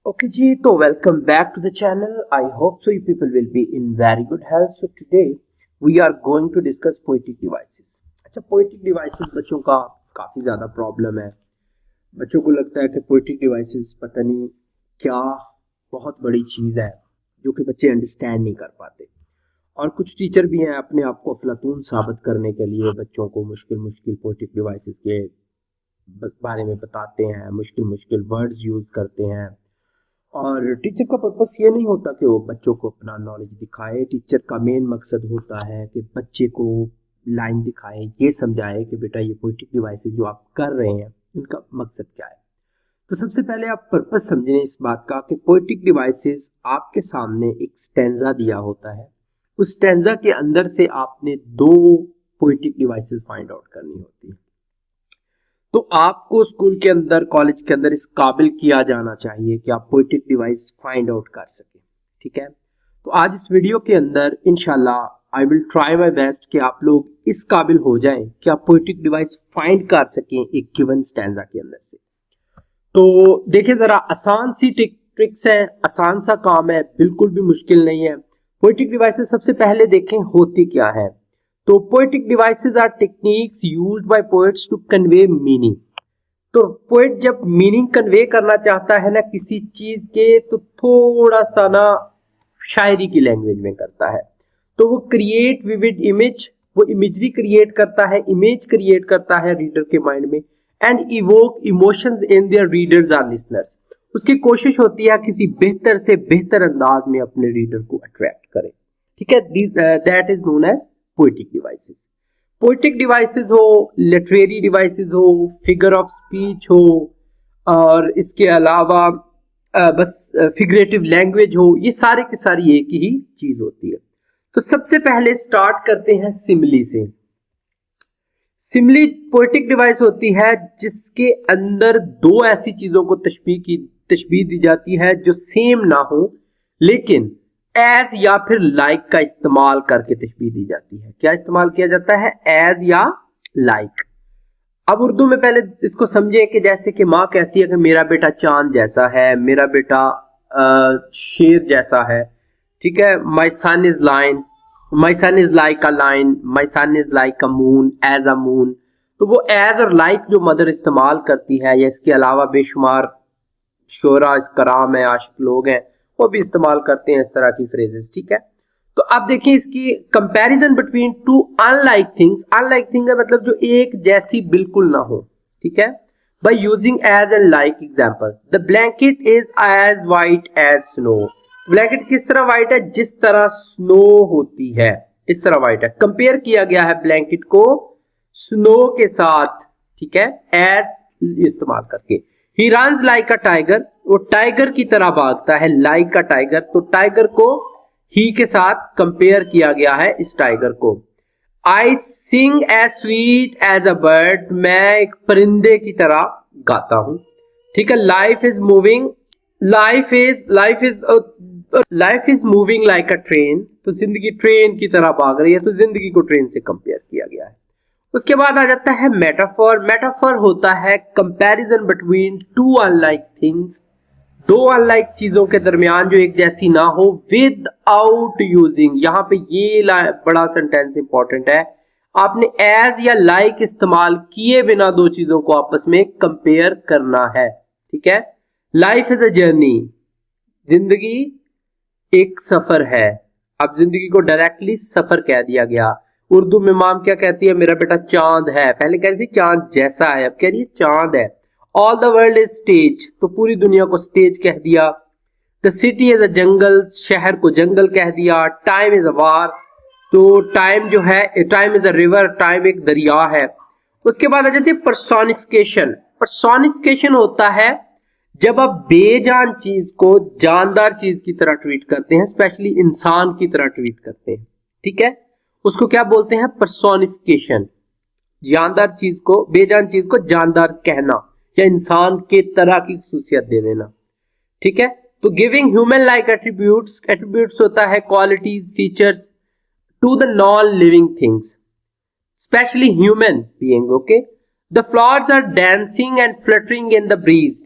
Okay जी, तो welcome back to the channel. I hope so you people will be in very good health. So today we are going to discuss poetic devices. अच्छा, poetic devices बच्चों का काफ़ी ज़्यादा problem है। बच्चों को लगता है कि poetic devices पता नहीं क्या बहुत बड़ी चीज़ है जो कि बच्चे अंडरस्टैंड नहीं कर पाते। और कुछ टीचर भी हैं अपने आप को अफलातून साबित करने के लिए बच्चों को मुश्किल मुश्किल poetic devices के बारे में बताते हैं, मुश्किल मुश्किल वर्ड्स यूज़ करते हैं। और टीचर का पर्पस ये नहीं होता कि वो बच्चों को अपना नॉलेज दिखाए। टीचर का मेन मकसद होता है कि बच्चे को लाइन दिखाए, ये समझाए कि बेटा ये पोएटिक डिवाइसेस जो आप कर रहे हैं इनका मकसद क्या है। तो सबसे पहले आप पर्पस समझें इस बात का कि पोएटिक डिवाइसेस आपके सामने एक स्टैंजा दिया होता है। उस स्टैंजा के अंदर से आपने दो पोएटिक डिवाइसेस फाइंड आउट करनी होती है। तो आपको स्कूल के अंदर, कॉलेज के अंदर इस काबिल किया जाना चाहिए कि आप पोएटिक डिवाइस फाइंड आउट कर सकें। ठीक है, तो आज इस वीडियो के अंदर इंशाल्लाह I will try my best कि आप लोग इस काबिल हो जाएं कि आप पोएटिक डिवाइस फाइंड कर सकें एक गिवन स्टैंजा के अंदर से। तो देखिए जरा, आसान सी ट्रिक्स है, आसान सा काम है, बिल्कुल भी मुश्किल नहीं है। पोएटिक डिवाइसेस सबसे पहले देखें होती क्या है। तो poetic devices are techniques used by poets to convey meaning. तो पोएट जब मीनिंग कन्वे करना चाहता है ना किसी चीज के, तो थोड़ा सा ना शायरी की लैंग्वेज में करता है। तो वो क्रिएट विविड इमेज, वो इमेजरी क्रिएट करता है, इमेज क्रिएट करता है रीडर के माइंड में, and evoke emotions in their readers और लिसनर्स। उसकी कोशिश होती है किसी बेहतर से बेहतर अंदाज में अपने रीडर को अट्रैक्ट करे। ठीक है, that is known as poetic devices. Poetic devices हो, लिटरेरी डिवाइसेस हो, फिगर ऑफ स्पीच हो, और इसके अलावा बस फिगरेटिव लैंग्वेज हो, ये सारे की सारी एक ही चीज होती है। तो सबसे पहले स्टार्ट करते हैं सिमिली से। सिमिली पोएटिक डिवाइस होती है जिसके अंदर दो ऐसी चीजों को तशबीह दी जाती है जो सेम ना हो, लेकिन एज या फिर लाइक का इस्तेमाल करके तशबीह दी जाती है। क्या इस्तेमाल किया जाता है? एज या लाइक। अब उर्दू में पहले इसको समझें कि जैसे कि माँ कहती है कि मेरा बेटा चांद जैसा है, मेरा बेटा शेर जैसा है। ठीक है, my son is line, my son is like a line, my son is like a moon, as a moon. तो वो एज और लाइक जो मदर इस्तेमाल करती है, या इसके अलावा बेशुमार शोरा कराम है, आशिक लोग हैं, वो भी इस्तेमाल करते हैं इस तरह की फ्रेजेस। ठीक है, तो अब देखिए इसकी comparison between two unlike things. Unlike thing है मतलब जो एक जैसी बिल्कुल ना हो। ठीक है, by using as and like example, the blanket is as white as snow. Blanket किस तरह वाइट है? जिस तरह स्नो होती है इस तरह वाइट है। कंपेयर किया गया है ब्लैंकेट को स्नो के साथ। ठीक है, एज इस्तेमाल करके। He runs like a tiger, वो टाइगर की तरह भागता है, लाइक अ टाइगर। तो टाइगर को ही के साथ कंपेयर किया गया है इस टाइगर को। I sing as sweet as a bird, मैं एक परिंदे की तरह गाता हूं। ठीक है, life is moving, life is moving like a train. तो जिंदगी ट्रेन की तरह भाग रही है, तो जिंदगी को ट्रेन से कंपेयर किया गया है। उसके बाद आ जाता है मेटाफोर। मेटाफोर होता है comparison between two unlike things, दो अनलाइक चीजों के दरमियान जो एक जैसी ना हो, विद आउट यूजिंग। यहां पे ये बड़ा सेंटेंस इंपॉर्टेंट है, आपने एज या लाइक इस्तेमाल किए बिना दो चीजों को आपस में कंपेयर करना है। ठीक है, लाइफ इज अ जर्नी, जिंदगी एक सफर है। अब जिंदगी को डायरेक्टली सफर कह दिया गया। उर्दू में माम क्या कहती है? मेरा बेटा चांद है। पहले कह रही थी चांद जैसा है, अब कह रही है चांद है। All the world is stage, तो पूरी दुनिया को स्टेज कह दिया। द सिटी इज अ जंगल, शहर को जंगल कह दिया। टाइम इज अ वार, तो टाइम जो है, time is a river, time एक दरिया है। उसके बाद आ जाती है पर्सोनिफिकेशन। पर्सोनिफिकेशन होता है जब आप बेजान चीज को जानदार चीज की तरह ट्रीट करते हैं, स्पेशली इंसान की तरह ट्रीट करते हैं। ठीक है, उसको क्या बोलते हैं? पर्सोनिफिकेशन। जानदार चीज को, बेजान चीज को जानदार कहना, या इंसान के तरह की खुसूसियत दे देना। ठीक है, तो giving human like attributes. Attributes होता है qualities, features to the non living things, specially human being. Okay, the flowers are dancing and fluttering in the breeze.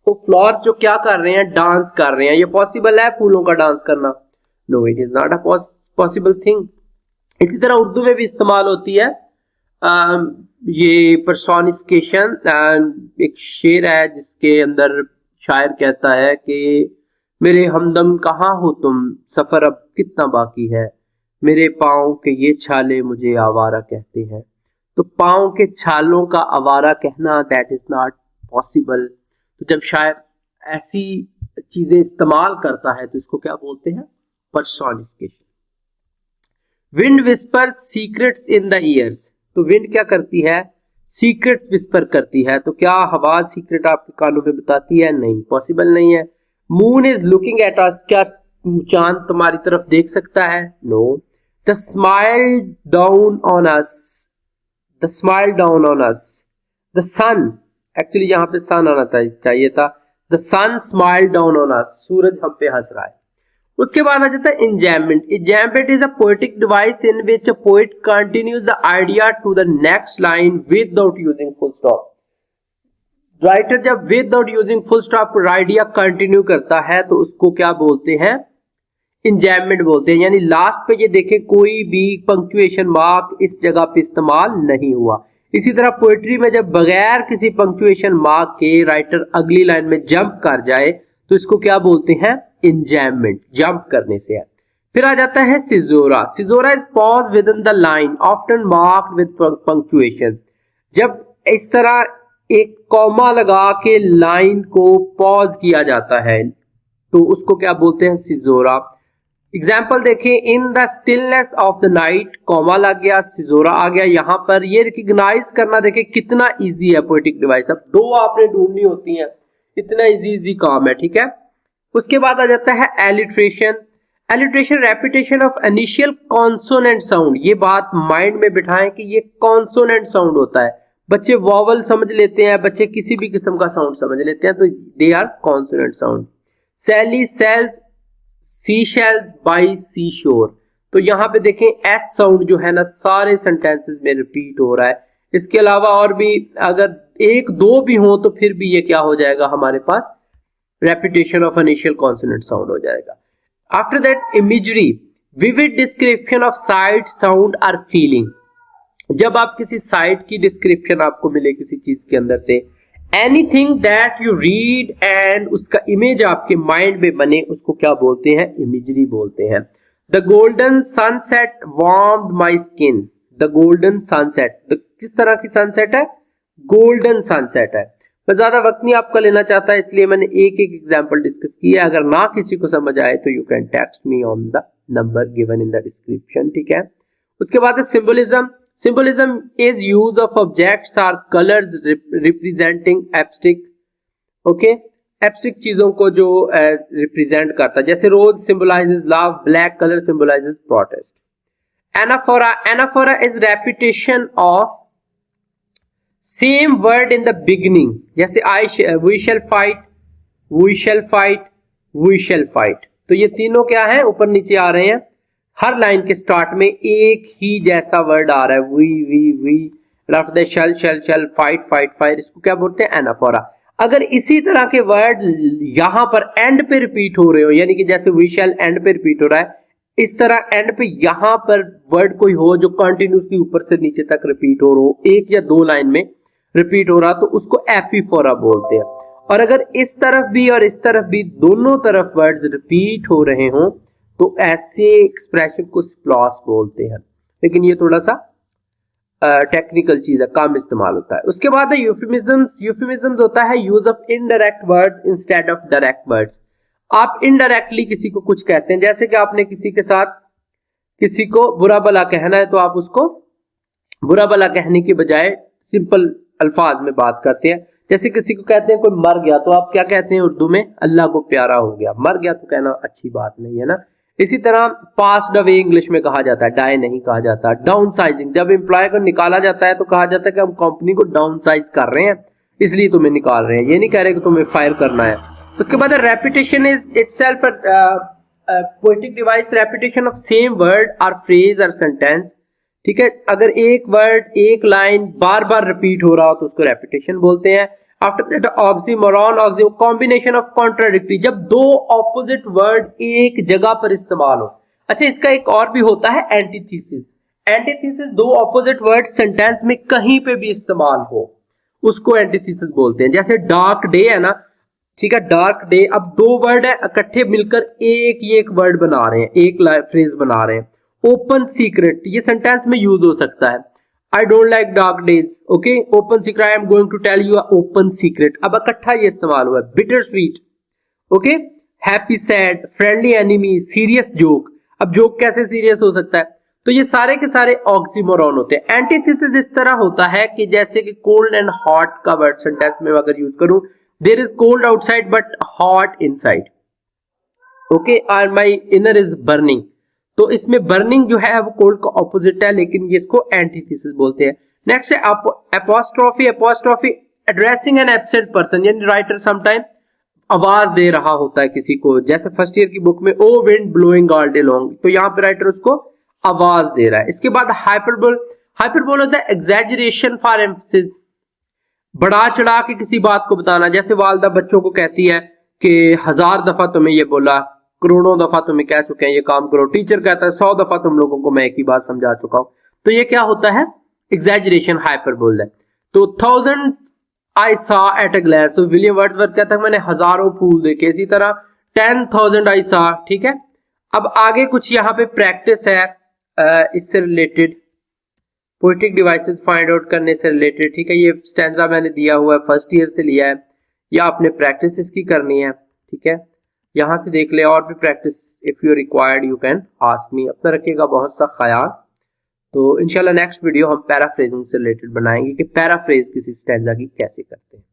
तो फ्लावर्स जो क्या कर रहे हैं, डांस कर रहे हैं। ये पॉसिबल है फूलों का डांस करना? No, it is not a possible thing. इसी तरह उर्दू में भी इस्तेमाल होती है ये पर्सोनिफिकेशन। एक शेर है जिसके अंदर शायर कहता है कि मेरे हमदम कहाँ हो तुम, सफर अब कितना बाकी है, मेरे पाँव के ये छाले मुझे आवारा कहते हैं। तो पाँव के छालों का आवारा कहना, दैट इज नॉट पॉसिबल। तो जब शायर ऐसी चीजें इस्तेमाल करता है तो इसको क्या बोलते हैं, personification. Wind whisper secrets in the years. तो विंड क्या करती है, सीक्रेट विस्पर करती है। तो क्या हवा सीक्रेट आपके कानों में बताती है? नहीं, पॉसिबल नहीं है। Moon is looking at us. क्या चांद तुम्हारी तरफ देख सकता है? No. The smile down on us, the smile down on us. The sun, actually यहां पे सन आना चाहिए था। The sun smile down on us, सूरज हम पे हंस रहा है। उसके बाद आ जाता है enjambment. Enjambment is a poetic device in which a poet continues the idea to the next line without using full stop. Writer जब without using full stop idea continue करता है तो उसको क्या बोलते हैं, इंजैम्बमेंट बोलते हैं। यानी लास्ट पे ये देखें कोई भी पंक्चुएशन मार्क इस जगह पे इस्तेमाल नहीं हुआ। इसी तरह पोएट्री में जब बगैर किसी पंक्चुएशन मार्क के राइटर अगली लाइन में जंप कर जाए तो इसको क्या बोलते हैं, इंजैम्बमेंट। जंप करने से है। फिर आ जाता है caesura. Caesura is pause within the line often marked with punctuation. जब इस तरह एक कॉमा लगा के लाइन को पॉज किया जाता है तो उसको क्या बोलते हैं, सिजोरा। एग्जाम्पल देखें, in the stillness of the night, comma लग गया, सिजोरा आ गया यहां पर। ये रिकॉग्नाइज करना देखें कितना इजी है पोएटिक डिवाइस। अब दो आपने ढूंढनी होती हैं, इतना इजी काम है, ठीक है। उसके बाद आ जाता है alliteration. Alliteration repetition of initial consonant sound. ये बात माइंड में बिठाएं कि ये कॉन्सोनेंट साउंड होता है। बच्चे वॉवल समझ लेते हैं, बच्चे किसी भी किस्म का साउंड समझ लेते हैं, तो they are consonant sound. Sally sells sea shells by the sea. तो यहां पे देखें एस साउंड जो है ना सारे सेंटेंसेस में रिपीट हो रहा है। इसके अलावा और भी अगर एक दो भी हो तो फिर भी ये क्या हो जाएगा, हमारे पास repetition of initial consonant sound हो जाएगा। After that imagery, vivid description of sight sound और फीलिंग। जब आप किसी साइट की डिस्क्रिप्शन आपको मिले किसी चीज के अंदर से, anything that you read and उसका इमेज आपके माइंड में बने, उसको क्या बोलते हैं, इमेजरी बोलते हैं। The golden sunset warmed my skin. The golden sunset, किस तरह की सनसेट है, गोल्डन सनसेट है। मैं ज्यादा वक्त नहीं आपका लेना चाहता इसलिए मैंने एक एक एग्जांपल डिस्कस किया। अगर ना किसी को समझ आए तो you can text me on the number given in the description, ठीक है। उसके बाद है symbolism. Symbolism is use of objects or colors representing abstract, okay, abstract चीजों को जो रिप्रेजेंट करता है। जैसे रोज symbolizes love, black color symbolizes protest. Anaphora is repetition of same word in the beginning. जैसे we shall fight, we shall fight, we shall fight. तो ये तीनों क्या है, ऊपर नीचे आ रहे हैं। हर लाइन के स्टार्ट में एक ही जैसा वर्ड आ रहा है, we rough the shall shall shall, fight fight fight. इसको क्या बोलते हैं, एनाफोरा। अगर इसी तरह के वर्ड यहां पर एंड पे रिपीट हो रहे हो, यानी कि जैसे वी शैल एंड पे रिपीट हो रहा है, इस तरह एंड पे यहां पर वर्ड कोई हो जो कंटिन्यूसली ऊपर से नीचे तक रिपीट हो रहा हो, एक या दो लाइन में रिपीट हो रहा, तो उसको एपीफोरा बोलते हैं। और अगर इस तरफ भी और इस तरफ भी दोनों तरफ वर्ड्स रिपीट हो रहे हों तो ऐसे एक्सप्रेशन को स्प्लॉस बोलते हैं। लेकिन ये थोड़ा सा टेक्निकल चीज है, कम इस्तेमाल होता है। उसके बाद है यूफेमिज्म। यूफेमिज्म होता है use of indirect words instead of direct words. आप इनडायरेक्टली किसी को कुछ कहते हैं, जैसे कि आपने किसी के साथ किसी को बुरा भला कहना है तो आप उसको बुरा भला कहने के बजाय सिंपल अल्फाज में बात करते हैं। जैसे किसी को कहते हैं कोई मर गया तो आप क्या कहते हैं उर्दू में, अल्लाह को प्यारा हो गया। मर गया तो कहना अच्छी बात नहीं है ना। इसी तरह पास्ड अवे इंग्लिश में कहा जाता है, डाई नहीं कहा जाता। डाउन साइजिंग, जब एम्प्लॉय को निकाला जाता है तो कहा जाता है कि हम कंपनी को डाउन साइज कर रहे हैं इसलिए तुम्हें निकाल रहे हैं, ये नहीं कह रहे कि तुम्हें फायर करना है। उसके बाद repetition is itself poetic device, repetition of same word और फ्रेज और सेंटेंस, ठीक है। अगर एक वर्ड एक लाइन बार बार रिपीट हो रहा हो तो उसको रेपिटेशन बोलते हैं। After that oxymoron, combination of contradictory, जब दो ऑपोजिट वर्ड एक जगह पर इस्तेमाल हो। अच्छा, इसका एक और भी होता है एंटीथीसिस। एंटीथीसिस दो ऑपोजिट वर्ड सेंटेंस में कहीं पे भी इस्तेमाल हो, उसको एंटीथीसिस बोलते हैं। जैसे डार्क डे है ना, ठीक है, डार्क डे, अब दो वर्ड है इकट्ठे मिलकर एक वर्ड बना रहे हैं, एक फ्रेज बना रहे हैं। ओपन सीक्रेट, ये सेंटेंस में यूज हो सकता है। I don't like dark days, okay, open secret, I am going to tell you open secret, अब इकट्ठा ये इस्तेमाल हुआ है। Bitter sweet, okay, happy sad, friendly enemy, serious joke. अब जोक कैसे सीरियस हो सकता है? तो ये सारे के सारे ऑक्सीमोरॉन होते हैं। एंटीथेसिस इस तरह होता है कि जैसे कि कोल्ड एंड हॉट का वर्ड सेंटेंस में अगर यूज करूं, there is cold outside but hot inside, okay, और माय इनर इज बर्निंग। तो इसमें बर्निंग जो है वो कोल्ड का ऑपोजिट है, लेकिन ये इसको एंटीथेसिस बोलते हैं। नेक्स्ट है apostrophe. Apostrophe addressing an absent person, यानी राइटर समटाइम आवाज दे रहा होता है किसी को, जैसे फर्स्ट ईयर की बुक में O wind blowing all day long, तो यहाँ पे राइटर उसको आवाज दे रहा है। इसके बाद हाइपरबोल। हाइपरबोल होता है एग्जैजरेशन फॉर एम्फसिस, बढ़ा चढ़ा के किसी बात को बताना। जैसे वालदा बच्चों को कहती है कि 1000 दफा तुम्हें ये बोला, करोड़ों दफा तुम्हें कह चुके हैं ये काम करो। टीचर कहता है 100 दफा तुम लोगों को मैं एक ही बात समझा चुका हूं। तो ये क्या होता है? एग्जैजरेशन, हाइपरबोल है। तो 1000 I saw at a glass, तो विलियम वर्ड्सवर्थ कहता है मैंने हजारों फूल देखे। इसी तरह 10,000 आई सॉ, ठीक है। अब आगे कुछ यहाँ पे प्रैक्टिस है इससे related, poetic devices find out करने से रिलेटेड, ठीक है। ये स्टैंजा मैंने दिया हुआ है, फर्स्ट ईयर से लिया है, या आपने प्रैक्टिस इसकी करनी है, ठीक है। यहाँ से देख ले, और भी practice if you required you can ask me. अपना रखिएगा बहुत सा ख्याल। तो इंशाल्लाह नेक्स्ट वीडियो हम पैराफ्रेजिंग से रिलेटेड बनाएंगे कि पैराफ्रेज किसी स्टैंजा की कैसे करते हैं।